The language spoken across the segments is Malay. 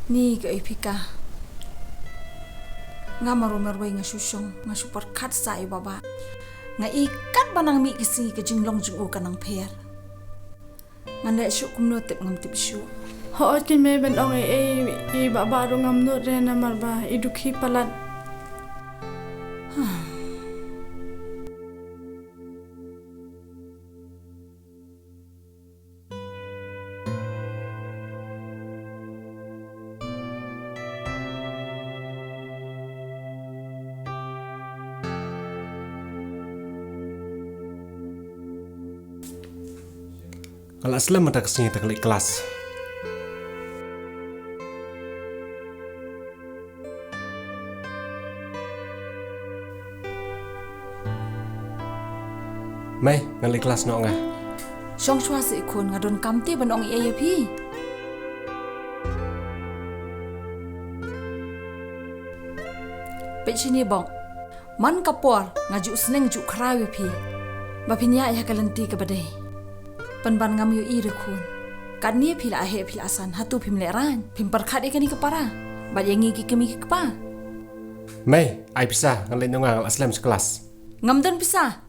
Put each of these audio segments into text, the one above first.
Ni ke ipika. Nga marunarway nga susyong nga superkat sa ibaba. Nga ikat banang mi kisi ke jinglong jingu kanang per. Nga na syuk kumnotip ngam tip syuk. Hoot kin may ben ong i babaro ngam not re na marba idukhi palat. Kalau aslam ada kesini tak klik kelas. Mai, ngali kelas no nga. Syong shwa si ikon nga don kamti ban ong iya pi. Pechini bong. Man kapor nga ju sneng ju krawi pi. Bapinya ya kalanti ka badai. Penban ngam yu ire kun. Kan ni pila ahe pila asan hatu pim leran. Pim perkat ikan ke para. Bad yang ngiki kemi ke pa. Mai, ai pisah ngali no nga aslam sekelas. Ngam dan pisah.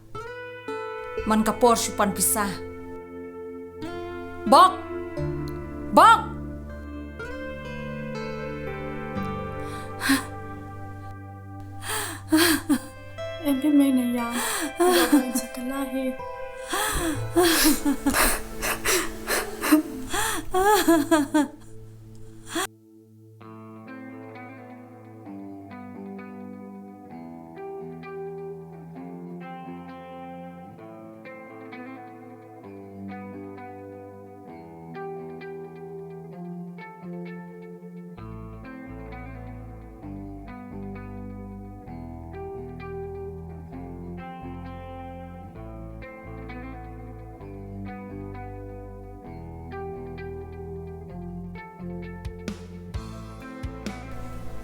Man kapor syupan pisah. Bok. Bok. Ebe may na yan. Babain sa kalahi.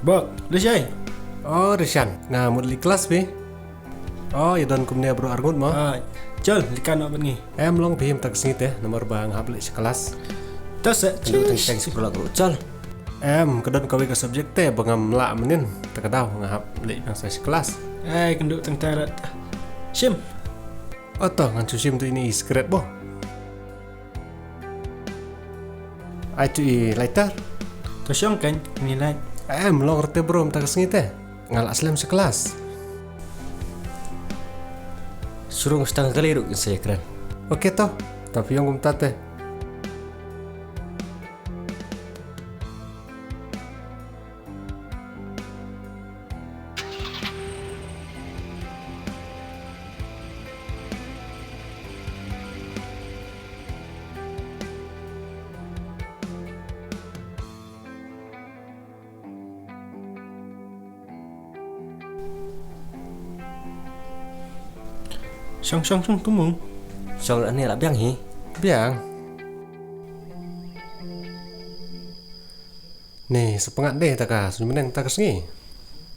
Bok, Rishay. Oh, Rishan, nga mudli kelas be. Oh, ya don kumne bro argut mo. Chol, likan nak bengi. Em long pihim tak sini teh nomor bang habli sekelas. Tas Tengok teng sekolah guru Chol. Em kedon kawi ke subjek teh bangam la menin tak tahu ngahap li yang saya sekelas. kenduk teng tarat. Shim. Oto ngan cusim tu ini secret boh. Ai tu i lighter. Tosyong kan nilai. Em long rete bro tak sini teh. Ngal aslam sekelas. Suruh setengah kali ruk saya keren. Oke toh, tapi yang kumta teh. Syong tumung. Soal ni lah biang hi. Biang. Nih, sepengat deh tak kah, sebenarnya tak kesini.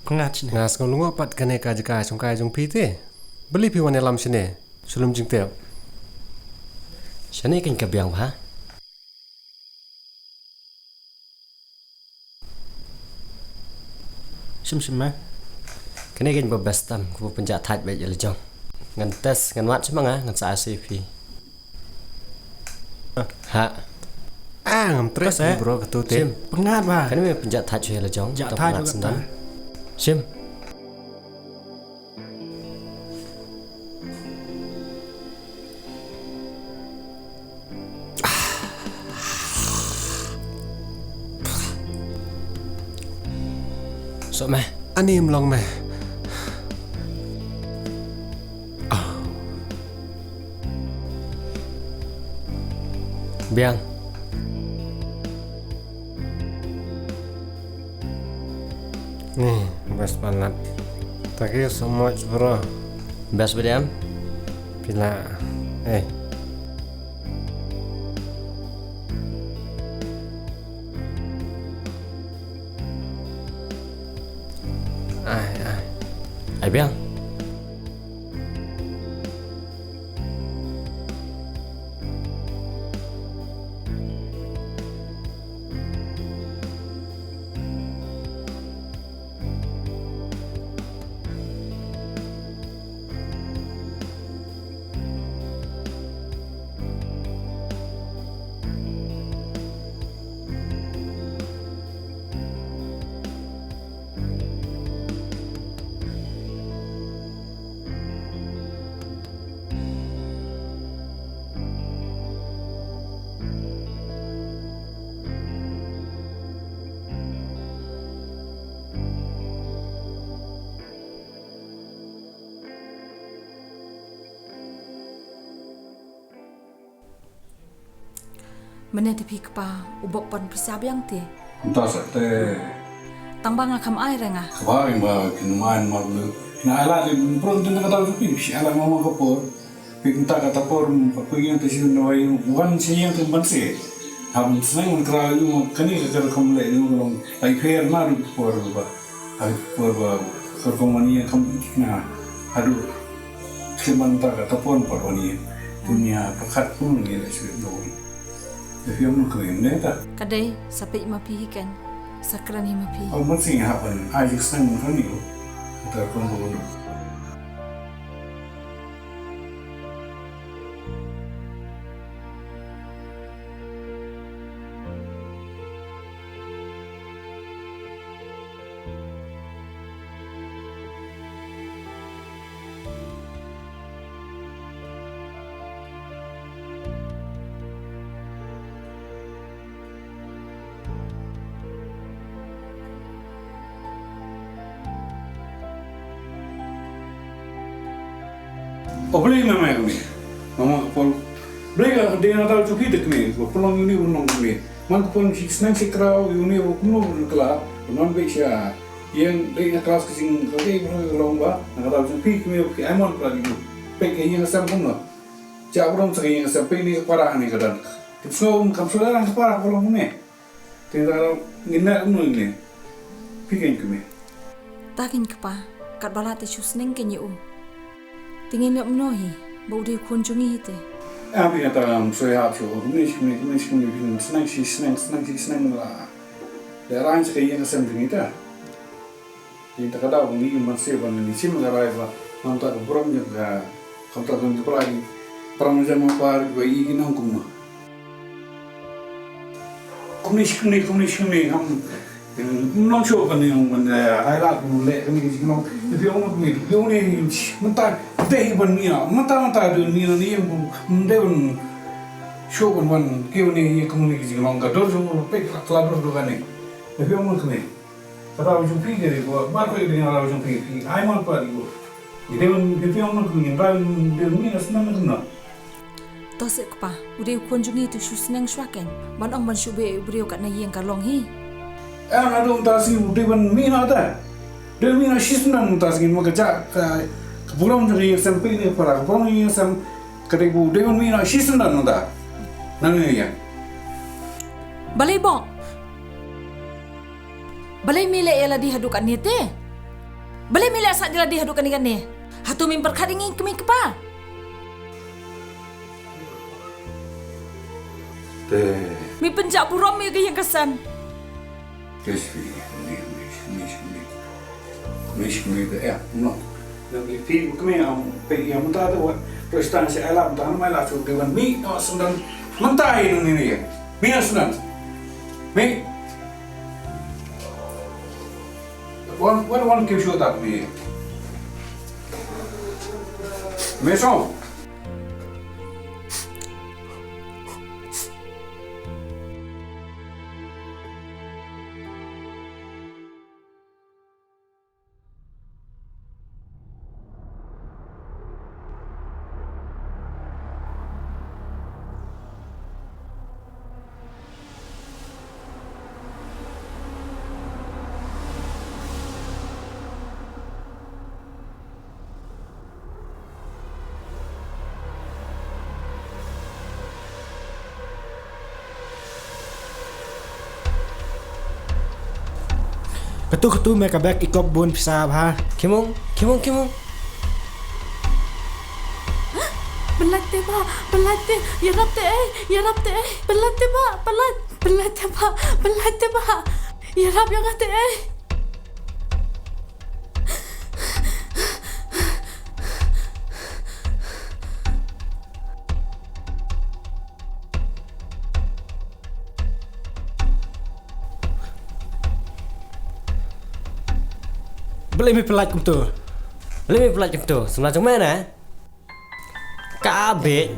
Pengat ni. Ngas ngulung opat kene ka jika sungkai jung pite. Beli pi wane lam sini. Sulum jing teo. Sini kan ke biang ha. Shim mah. Kene kan bebas tam ku penjat hat baik je jong. Ngan tes ngan wat semang ngan sa CV. Ha. Ngam tres bro ketu teh. Sim. Pengat bah. Kan me penjat hat je jong. Jak thai juga. Sim. Sok meh. Ani mlong meh. Biang. Nih, best banget. Thank you so much bro. Best bediam. Bila Ai biang. Mana tipi kepa ubok pan pisab yang te. Entah sakte Tang bang akam ai renga. kemarin bah kinuman malu. Nah ala ni pron tu nak tahu tu si ala mama kapor. Pinta kata por pakuyan tu si nawai bukan si yang tu banse. Ham senang mentera itu kani kerja kamu lagi itu orang lagi fair malu por bah. Hari por bah kerkomani yang kamu nah aduh sementara kata por wani dunia pekat pun ni dah sudah doi. Tapi yang nak kau ni tak. Kadai sampai mapi kan. Sakran mapi. Ang masing hapan ayos nang kaniyo. Ito kung bulo. O boleh nama kami, nama kapal. Boleh kan dia nak tahu cuci dek ni, pulang ini pulang kami. Man kapal senang sekrau ini pulang kelak, non beca. Yang dia kelas kesing kali lomba, nak tahu cuci kami ke aman pelagi tu. Pek yang asam pun lah. Cak orang sekali yang asam pek ni parah ni kadang. So kamu sudah orang parah pulang ni. Tidak ngina pun ni. Pikin kami. Takin kepa kat balate chusneng kenyu. Tingin nak menohi, bau dia kunjungi itu. Abi kata saya hati, kami senang lah. Daerah sekali yang asam begini tak. Kita kata ini masih banyak sih mengarai lah. Nanti berom juga, kalau tak tunjuk lagi, perang zaman par bayi ini angkum. Kami, non show kan yang highlight mulai kami di sini. Tapi orang ni mentah teh ban mentah dunia ni yang mendewan show kan kau ni kami di sini orang kador semua pek kelabur tu kan ni. Tapi orang kami kalau jumpi jadi gua baru ini kalau jumpi, ayam apa lagi gua. Jadi orang kami yang ni senang kena. Tosik kepa, udah kunjungi itu chusneng swaken. Ban ong ban shube udah kat na yang kalong hi. Ada untasi udah mina ada. Dia mina sisnan untasi maka jak ke pulau jadi sampai ni para pulau ni sam ketipu dia mina sisnan ada. Nanya ya. Balai bong. Balai mile ialah dihadukan ni te. Balai mile asal dia dihadukan ikan ni. Hatu mimper kadingin kami kepa. Teh. Mi penjak burom mi ke yang kesan. Kesvi, ni ya, no. Jadi film kami yang mentah tu, prestan saya alam, tak nama lah, so dewan mi, sendan mentah ini ya, mi sendan, mi. One keep show that mi. Mesong. Ketu mereka back ikop bun pisah ha. Kimung. Belat te ba, belat te. Ya rap te. Belat te ba, belat te ba. Ya rap yang te. Boleh mi pelat kum tu. Lebih pelat macam tu. Sebelah macam mana? Kabit.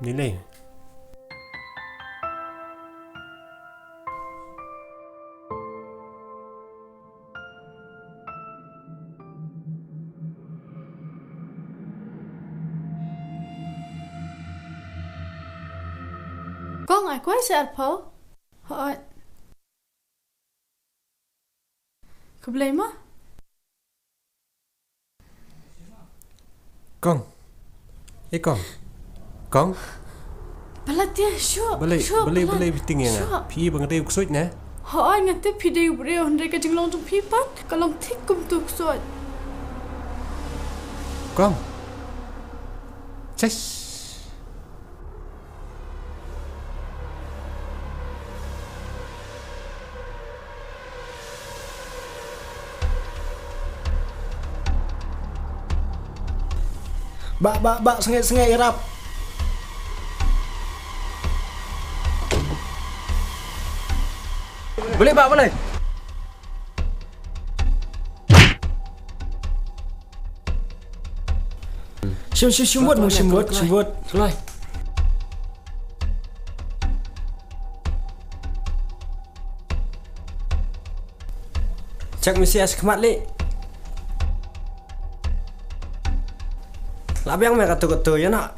Nilai. Con ai quái sẽ phô. Hỏi. Không lấy mà. Kong. Kong. Kong. Pelat dia, sure. Boleh tinggi ngah. Pi bangade kusut ne. Hỏi ngặt tiếp phi điều brio hundred cái chừng long trong phi pat. Cái long thích cùng tục suốt. Kong. Chết. Bak sengit-sengit irap. Boleh Pak, boleh. Simut. Selai. Cak misi as kemat li. Labiang mereka tu ya nak.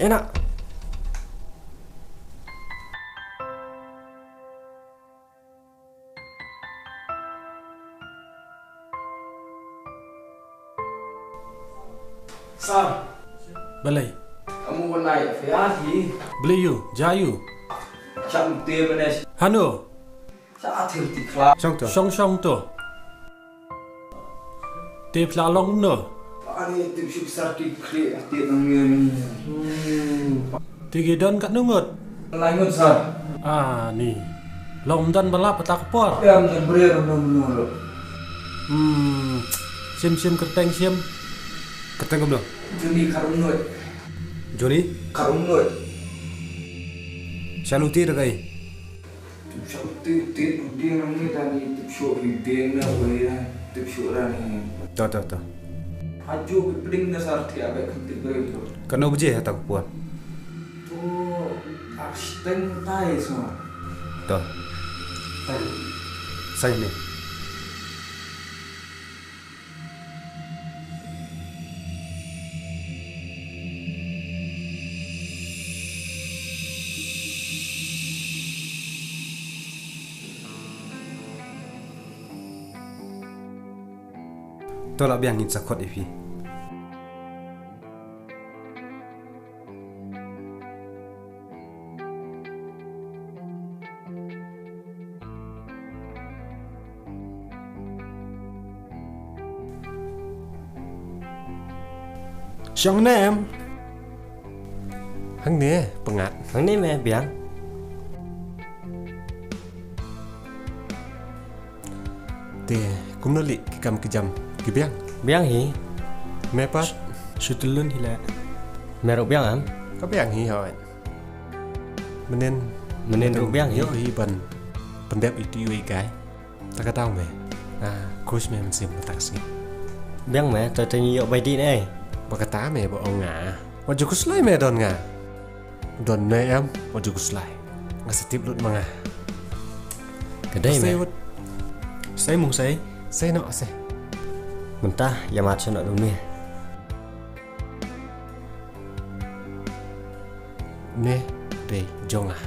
Sar, Balai. kamu mau naik Fiati? Beli you, jayu. Cak mesti menes. Hano. Cak atil di kelab. Song tu. Te plalong no. Ani tip sip sar di kli ati nangin. Tigi don kat nungut. Langut sar. Ni. Long dan balap petak por. Ya mesti beri menurut. Sim kerteng sim. Keteng belum? Juni karunut. Joni, Karunut. Shanuti dah kai. Tip sip tip dia nangin tadi tip sip hideng na boleh tip sip rani. Tahu. Aju peling na sar ti abek tip beri tu. Kena buje tak puan. Tu arsitek tai semua. Tahu. Saya ni. Tolak biang ngin sakot ifi. Siang nem. Hang ni pengat. Hang ni meh biang. Te kumnoli kejam. Gibiang. Biang hi. Mepa. Sutulun hila. Merok biang am. Kabiang hi hoi. Menen ruk biang hi. Yo hi ban. Pendep itu yui kai. Tak tahu me. Coach me men sim tak sih. Biang meh tanya yok bai di ni. Bakata me bo nga. Waju kuslai me don nga. Don me am waju kuslai. Ngasitip lut manga. Kedai meh. Saya mung saya. Saya nak saya. Mentah ya macam nak dunia. Ne de jonga.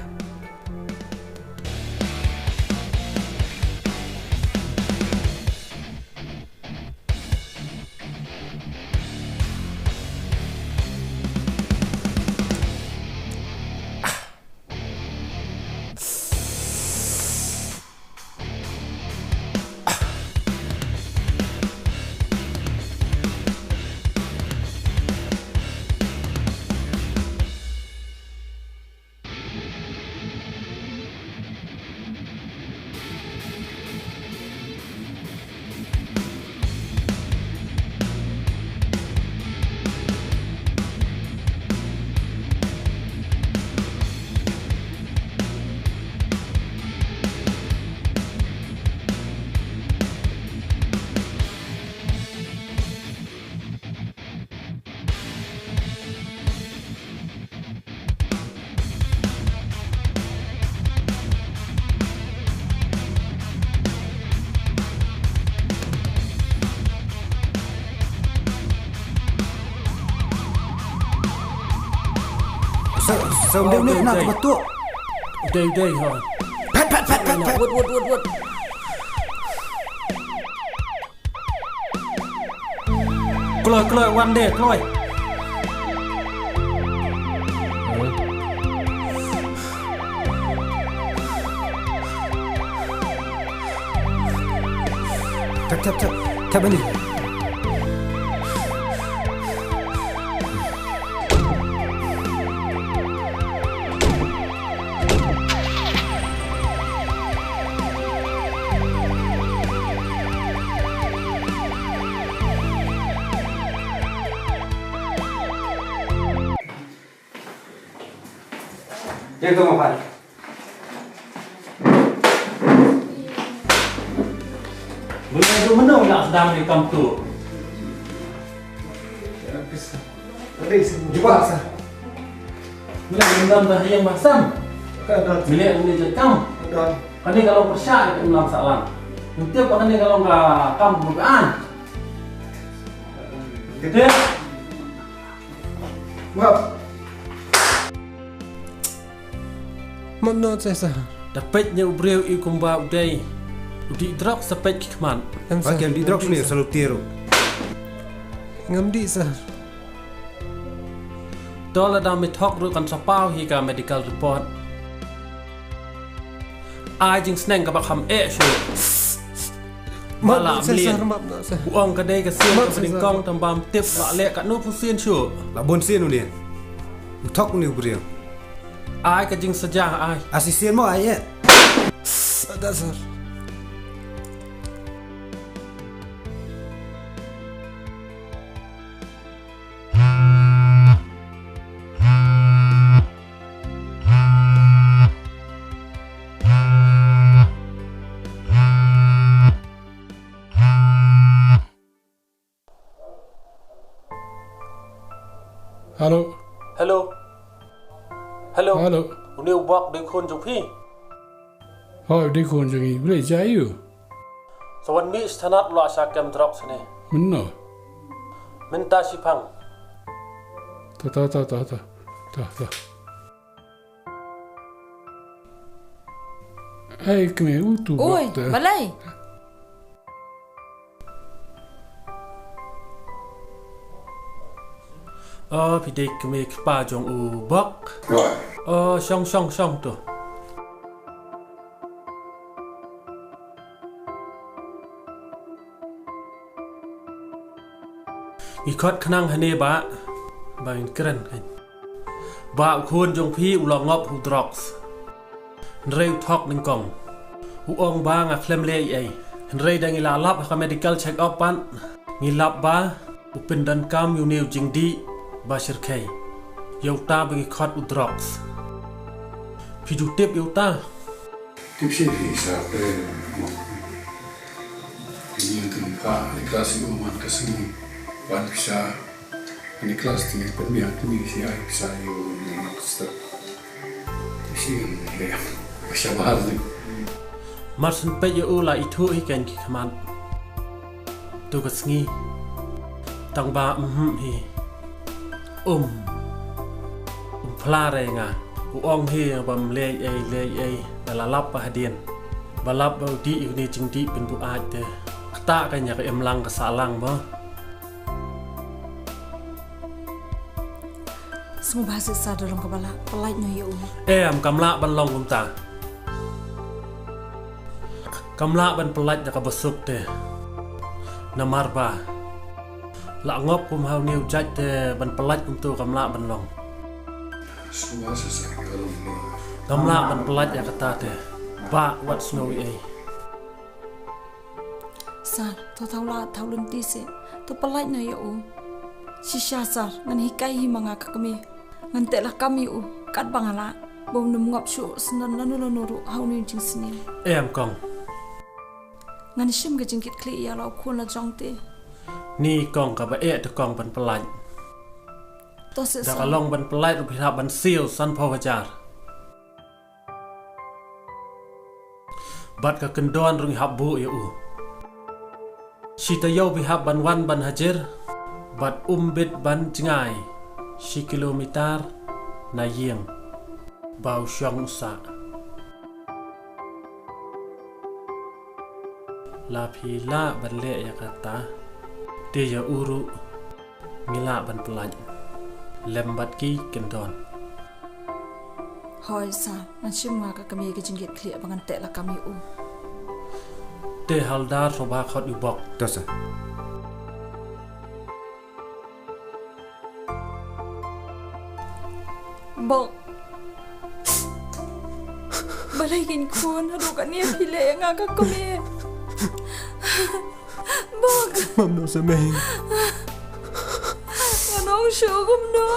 Saya ni nak betul. Udah ha. Wud. Keluar one day keluar. Tap bani. Yang tu apa? Boleh duduk mana nak sedang di kampung tu? Tadi jumpa sah. Boleh dendam dah yang basam. Kan Bila ini jekam. dan Kani kalau persyak itu ulang salam. Nanti apa kani kalau enggak kamu bukan? Kita maaf. Mamno saya. Dapatnya ubreu I kumba udai. Udi drop sepet kikman. Pakai di drop ni selalu tiru. Ngamdi sah. Dola dah metok ru kan sapau hingga medical report. Ai jing sneng ka bak ham shu. Malam lien. Uang kedai ke sien ke peningkong tambam tip lak lek kat nu pusien shu. Lah bon sien ni. Utok ni beriau. Ai ke jing sejah ai. Asisten mo ayat. Ada sir. Hello. Hello. Uni ubak de khun jong phi. Hoi, đi khôn cho nghỉ. Bây giờ chạy rồi. Sawan mi stanat lo asha kem drop sini. Mình nào. Minta sipang. Ta. Ai, cái này utu. Oi, balai. Pidik kami kepa jong ubak. Rồi. Song tu. Ikut kenang hane ba. Bain keren kan. Ba khun jong phi ulang ngop hu drops. Reu thok ning kong. Uong ba nga klem le ai. Rei dang ila lap ka medical check up pan. Ngilap ba upin dan kam yu new jing di Bashir K. Yauta bagi khot udrox. Piju tip yauta. Tip sih bisa ini untuk di kelas itu man kesini ban bisa di kelas ini penbiang ini sih bisa you step sih ya bisa bahas ni Marsen pe yo la itu ikan ki kaman. Tu kesngi. Tang ba hi. Pla re nga. Uong hi bam le ai balalap pa hadien. Balap bau di ni jing di pin bu aj te. Kata kan ya em lang kesalang ba. Semua bahasa sa dalam kepala pelait no ya Em kamla ban long kum ta. Kamla ban pelait ka besuk te. Namar ba. La ngop kum hau niu jaj te ban pelait kum tu kamla ban long. semua sesuai kalau ni Kamla ban pelait ya kata te. Ba wat snowy ai. Sar, tau la tau lunti se. Tu pelait no ya Shisha sar, ngan hikai hi manga kami. Ngan telah kami kat bangala. Bom num ngop shu senan lanu hau ni jing sini. Em kong. Ngan shim ke jingkit kli ya lau kun la jong te. Ni kong ka ba te kong ban pelait. To se Da sa. kalong ban pelait ru phira ban seal san pawajar. Bat ka kendon rung habbu ya Sita yau bihab ban wan ban hajar. Bat umbit ban jengai. Si kilometer na yeng. Bau syang usa. La pila ban le ya kata. Dia ya uru ngila ban pelaj. Lembat ki kendon. Hoi sa man shim nga ka kami ke jingit klia bangan te la kami u. Te haldar soba khot yu bok. Tosa. Bok. Balay kin kun hadu ka niya pile nga ka kami. Bok. Mam no sa may. Anong syugum no?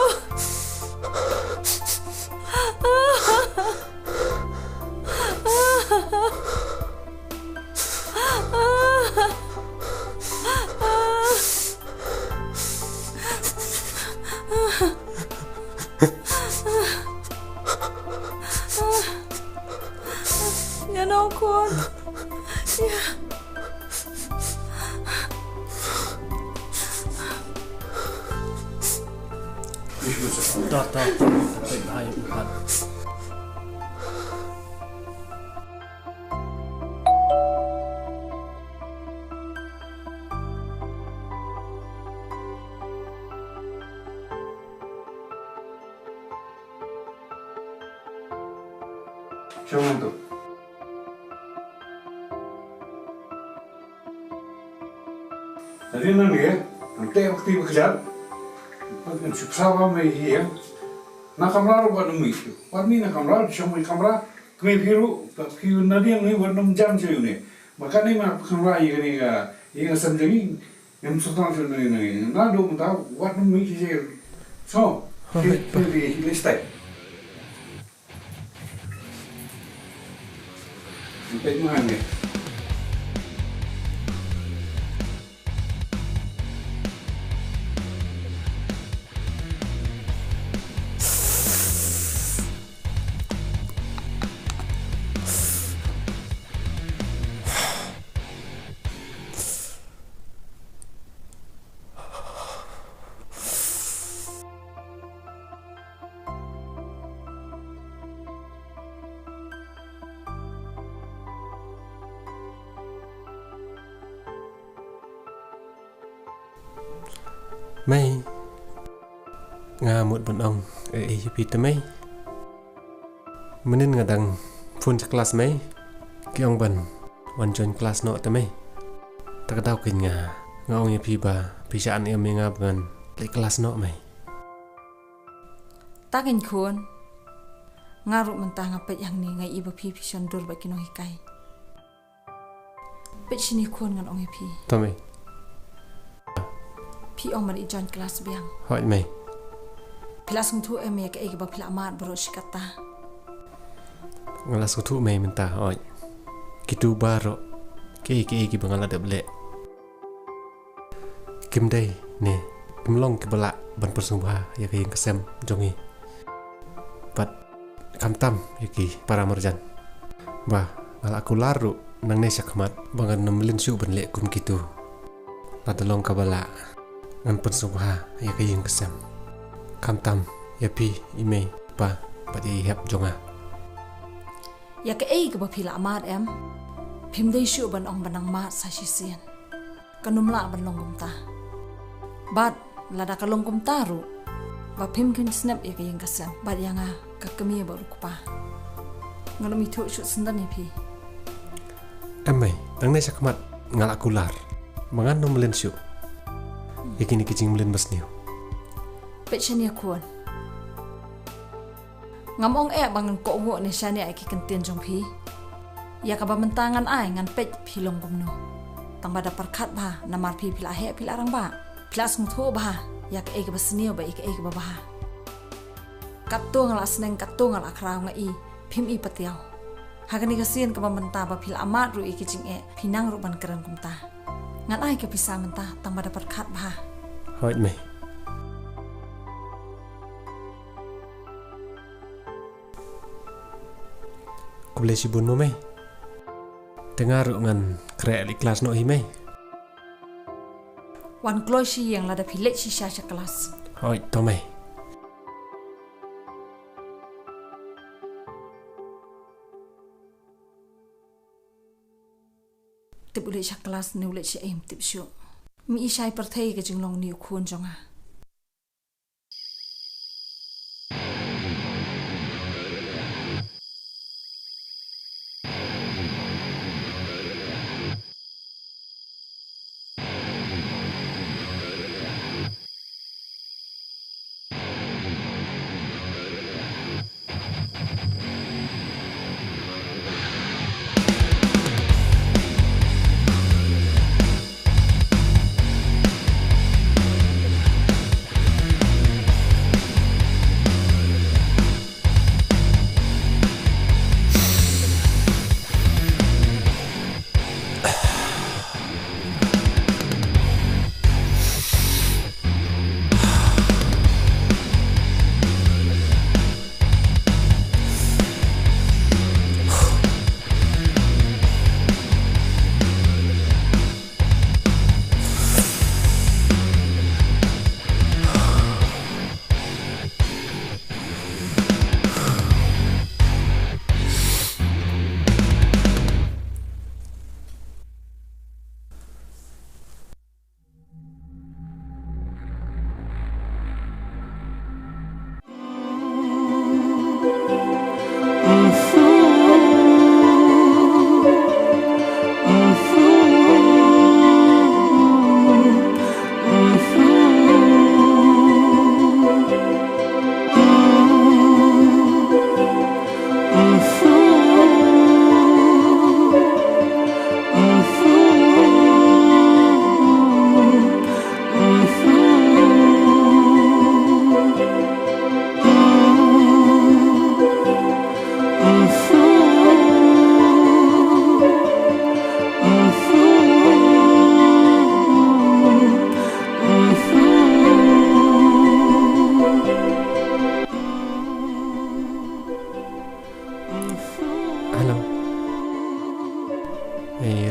Yan ako. Yeah. Tak. Tapi bahaya bukan. Siapa itu? Jadi nanti ya, nanti waktu bekerja, kan subsahwa mai hiya, na kamera buat nemi, buat ni na kamera, siapa kamera, kami biru, kiu nanti yang ni buat 6 jam je ni, maka ni mah kamera ini ga, ini samjani, yang sultan je ni, na do muda buat nemi je, so, di listai. Sampai mana ni? May nga một bọn ông ở Egypt mấy mình nga đằng phun cho class mấy cái ông bần hoàn全class nọ tới mấy ta cái tao kinh nga ông như pi ba pi cha anh em mình nga bần lấy class nọ mấy Ta kin kun. Ngaru mentah ngapet yang ni ngai iba pi pisan dur baki no hikai. Pet sini kun ngan ong pi. tao mấy Pi ong mari join kelas biang. hỏi mấy Kelas ngtu em ya ke ege ba pila amat bro shikata. ngalas kutu mấy mình ta hỏi kitu baro cái bang ala dable kim đây nè kim long ke bala ban persumba ya ke kesem jongi pat kam tam yaki para marjan ba ngala aku laru nang ne sakmat bangan nemlin su ban le kum kitu padalong ka bala ngan persumba ya ke kesem kam tam yapi ime pa pati hep jonga Ya ke ege ba pila amat em. Pim dei shu ban ong banang mat sa sisian. Kanum la ban long kumta. Bad lada kalong kumta ru. Ba pim kin snap ya ke yang kasam. Bad yang a ka kemi ba ru kupa. Ngalom itu shu sendan ya pi. Emai, nang ne sakmat ngala kular. Mangan no melen syu. Yakini kicing melen basniu. Pet chen ya kuan. Ngamong bangan ko ngo ni shani ai ki kentien jong pi. Ya ka ba mentangan ai ngan pet pi long gumno. Tang ba da parkhat ba namar pi pila he pila rang ba. Pila sung tho ba ya ka ege basnio ba ege ba ba. Katto ngala sneng katto ngala khrau ngai phim i patiao. Hagani ka sien ka ba menta ba pila amat ru i kicing pinang ru ban keran kumta. Ngan ai ka pisa menta tang ba da parkhat ba. Hỏi mày. Ku boleh sibun mo may. Dengar ngan krek di kelas no hi may. Wan kloshi yang lada pilek si sha kelas. Hỏi to may. Te boleh le cha kelas ne le cha em tip shu mi ishai perthei ke jinglong niu khun jonga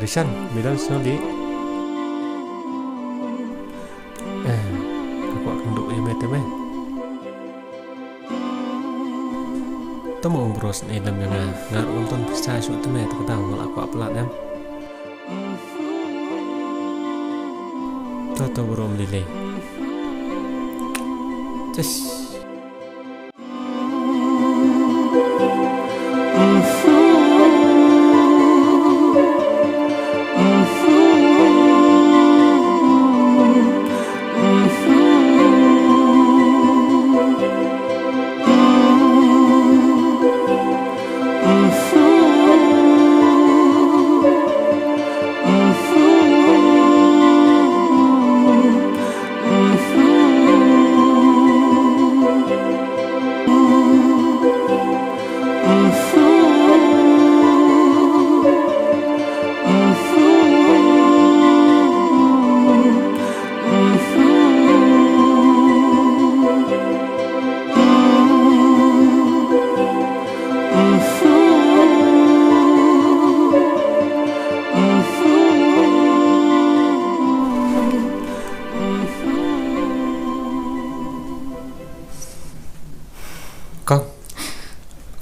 Rishan, bilang sekali. Aku akan duk teme. Temu bros ni dalam yang ngar unton bisa shoot teme tak tahu ngal aku apalat nam. Toto bro melile. Just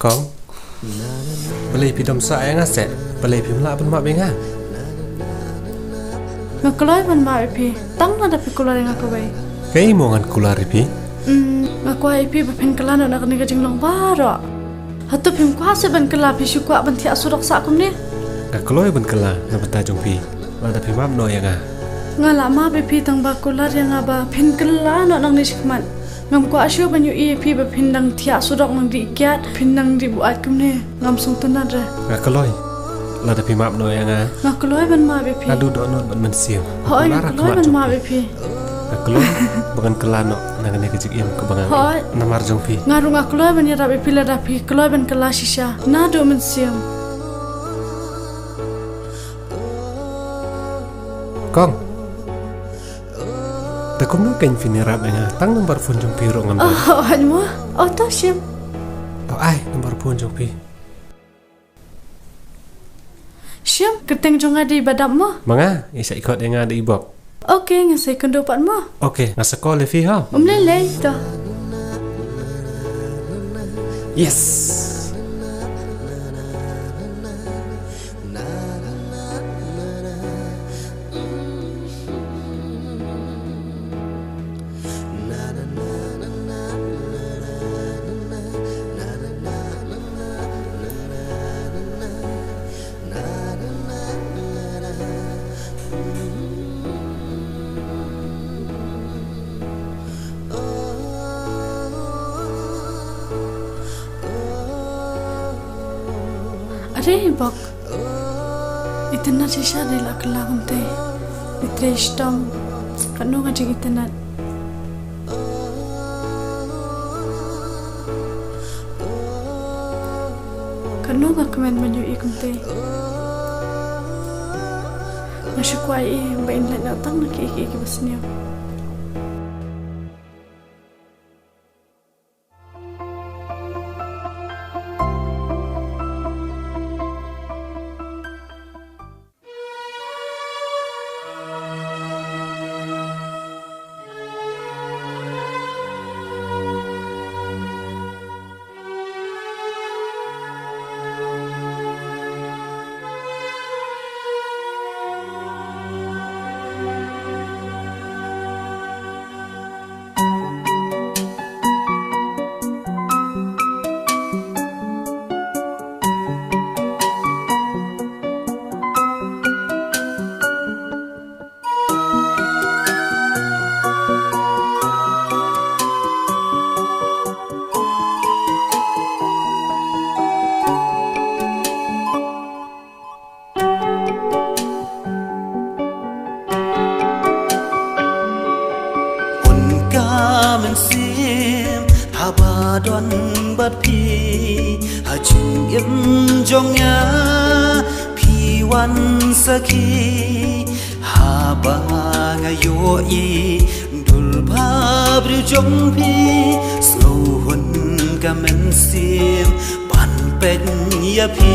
Kong Balai pidom sa yang aset Balai pimla pun mak benga Ngakulai man ma ipi tang na dapat kulai ngakulai Kay mo ngan kular ipi ngakulai ipi bapen kelana nak ni kajing long baro hatu pim kuasa ban kela pi syukwa ban ti asurok sa kum ni Ngakulai ban kela na batajong pi Wala pimam no yang ngala ma ipi tang ba kular yang aba pin kelana nang ni sikman ngam ko asyo banyu EP ba pindang thia sudok nang di kyat pindang di buat kumne ngam sung tanad ra Ngakulai la da pimap no yang ngakulai ban ma BP adu do non ban mensiam hoi ngakulai ban ma BP Ngakulai bukan kelano nang ne kejik im ke bangang namar jong pi ngaru ngakulai ban ya BP la da pi kulai ban kala shisha na do mensiam Kong Takum no kain finirap nga tang nomor phone jong pi ro ngam. Hanmo. To sim. Ai nomor phone jong pi. Sim keteng jong adi badam mo. Manga isa ikot nga di ibok. Okay ngasai kendopan mo. Okay nga sekolah fi ha. Umlele to. Yes. Hare bak. Internet sisa de la kelang te. Itrestam kanu ngajing internet. Kanu ngakemen banyu ikum te. Masih kuai mbak inlet datang nak iki basnya. Habadon bat pi hajung im jongnya pi wan saki haba ngayo i dul babru jong pi slow hun kamen sim pan pen ya pi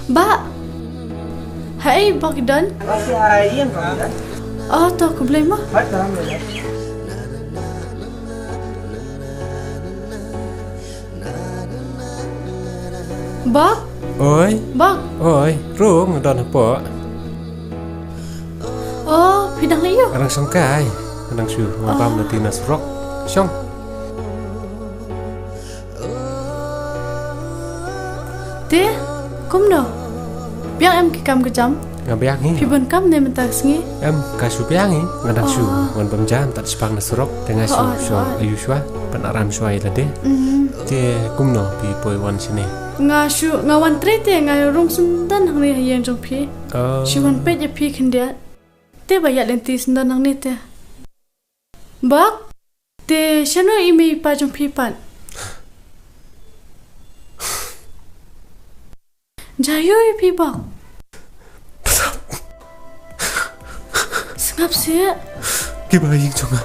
Ba, hai bak dan. Masih ayam kan? Oh, tak aku boleh mah. Bak. Oi. Bak. Oi, rung don apa? Oh, pidang layo. Arang sangkai, arang su ngapam na tinas rock. Song. Te, kum no. Biang em kikam kejam. Ngabiang hi. Pibon kam ne mentas ngi. Em kasu biang hi, ngadang su ngan pemjam tak sepang na surok tengah su so ayu swa pan aram swai lade. Te kumno pi poi wan sini. Ngasu ngawan trete ngarung sundan hang ni yang jong pi. Siwan pet ya pi kendia. Te bayat lenti sundan hang ni te. Bak. Te shano imi pa jong pi pan. Jayo pi bak. Sengap sih. Kibaying cuma.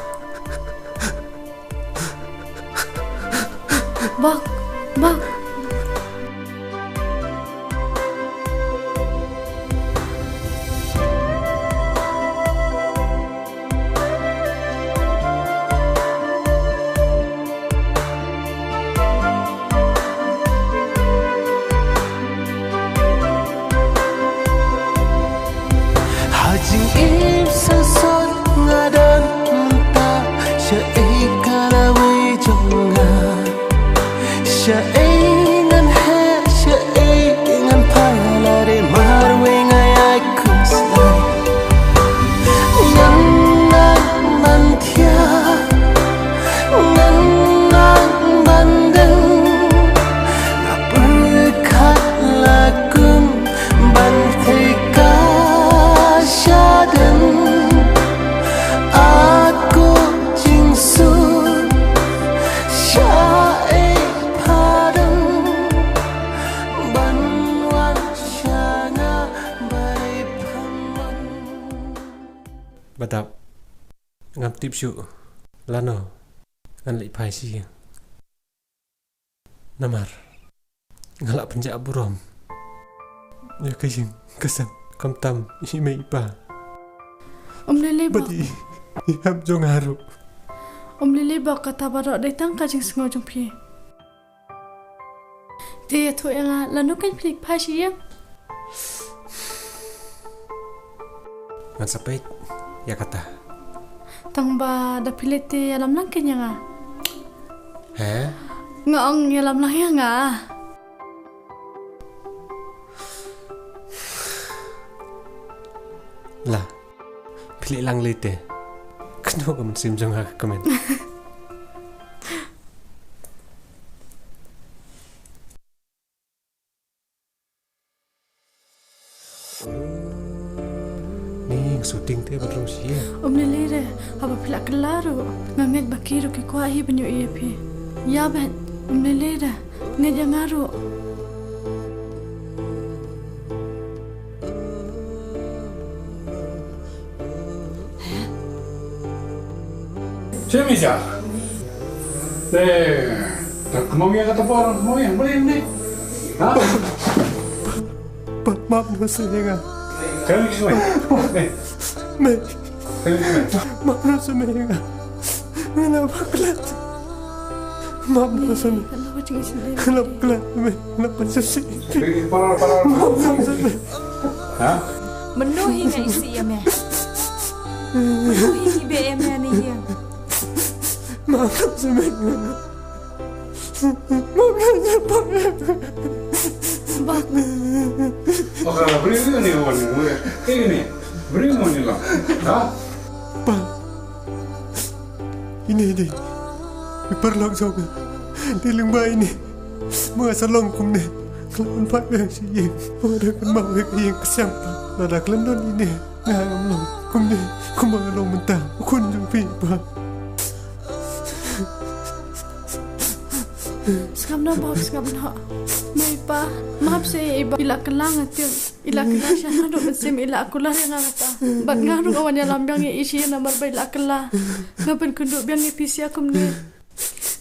Bak, bak. Hajing im sason ngadan ta syai kalawe jonga syai ngan he syai ngan palare marwe ngayak kuslai ngan nan thia ngan nan bandeng ngaperkat lakum bantheka syaden aku jingsu syai padang banwan syanga bari pangwan Badap ngam tip su lano ngan li pai si namar ngalak penjak burom ya kajing kesan kamtam ime ipa Lele bak. badi iham jong haru Lili ba kata barok dai tang ka jing sngo jong phi. Te thu anga lanu kan phlik pha shi ya. Ngan sapait ya kata. Tang ba da philete alam lang kenya nga. He? Nga ong alam lang ya nga. Lah. Phlik lang lite. Keno ka man sim jong ha komen. Shooting te baru sia. Lili re haba philak kelaro nganget bakiru ki kwa hi banyu ie phi. Ya ban Lili re nge jangaru. Siapa sih? Tak mau ya kata orang mau yang boleh ni. Hah? Maaf dosa jangan. Kau ni semua. Me. Maaf dosa menga. Kenapa kelat? Maaf dosa. Kenapa cing sini? Kenapa kelat? Kenapa sesi? Para. Hah? Menuhi nga isi ya me. Menuhi BM ya ni ya. Maaf dosa menga. Maaf dosa menga. Bak. Oke, beri ni orang ni. Ini, beri ni lah. Hah? Pa. Ini dia. Iperlok juga. Di lembah ini. Masa longkum ni. Kelawan pak yang siang. Orang kan mau yang kesampan. Nada kelendon ini. Ngam long. Kum ni. Kum long mentah. Kun jumpi pa. Skam na maaf skam na. Mai pa maaf se iba ila kelang atiu. Ila kelang siya ngado besim ila akulah yang ngata. Bat ngaru awan ya lambyang ya isi na marba ila kelah. Ngapan kunduk biang ya pisi akum ni.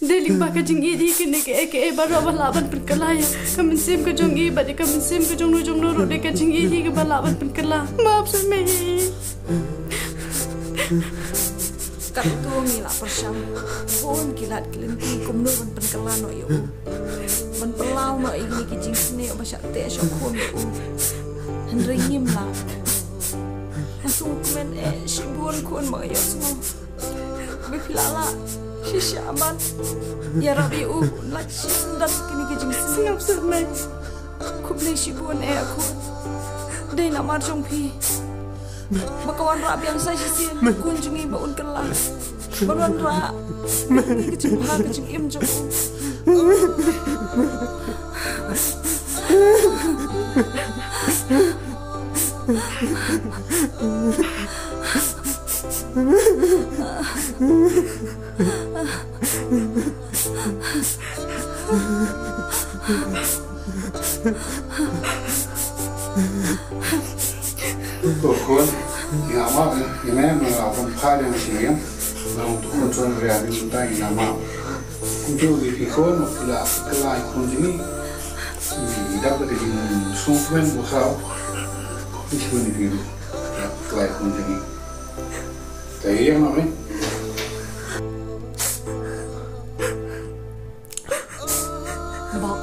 Deling ba ka jing idi kini ke baru balaban perkelah ya. Kamen sim ka jong i bat kamen sim ka jong nuru de ka jing idi ke balaban perkelah. Maaf se me. Katu ngila persyam pun kilat kelinti kumno ban penkelano yo ban pelau no ini kijing sne basya te syakon yo hendringim la langsung komen shibun kun ma yo semua befilala shishaban ya rabi lachin dan kini kijing sne Ngap semai. kuble shibun aku dai na marjong pi Bakawan ra biang sa sisin kunjungi baun kelah. Baruan ra. Kecing ha kecing im jong. Tukun, nama ini melakukan hal yang siang, untuk kontrol realisme tadi nama. Untuk dipikir, bila kelai kunjungi, dapat jadi sumpen besar, itu pun dipikir, kelai kunjungi. Tapi yang mana? Bak,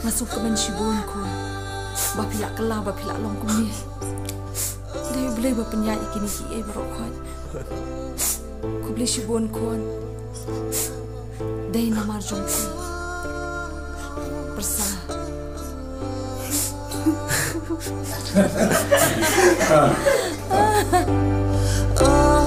masuk ke menshibun ku. Bapilak kelah, bapilak longkum ni. Dia boleh berpenyanyi kini ki berokot. Ku boleh shibun kon. Dia namar jongku. Bersah. Oh